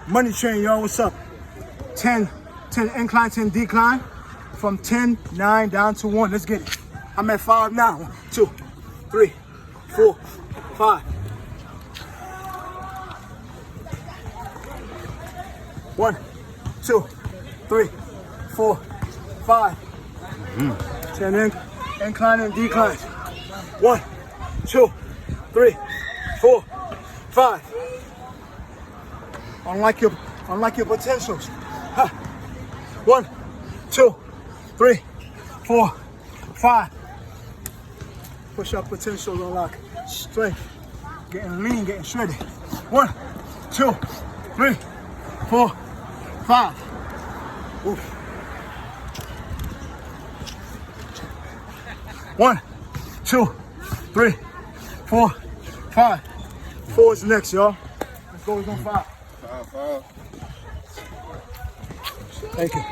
Money train, y'all. What's up? 10 incline, 10 decline. From 10, 9 down to 1. Let's get it. I'm at 5 now. 1, 2, 3, 4, 5. 1, 2, 3, 4, 5. 10 incline and decline. 1, 2, 3, 4, 5. Unlike your potentials. 1, 2, 3, 4, 5. Push up potentials unlock. Strength. Getting lean, getting shredded. 1, 2, 3, 4, 5. Oof. 1, 2, 3, 4, 5. 4 is next, y'all. Let's go. We're on 5. 5. Thank you.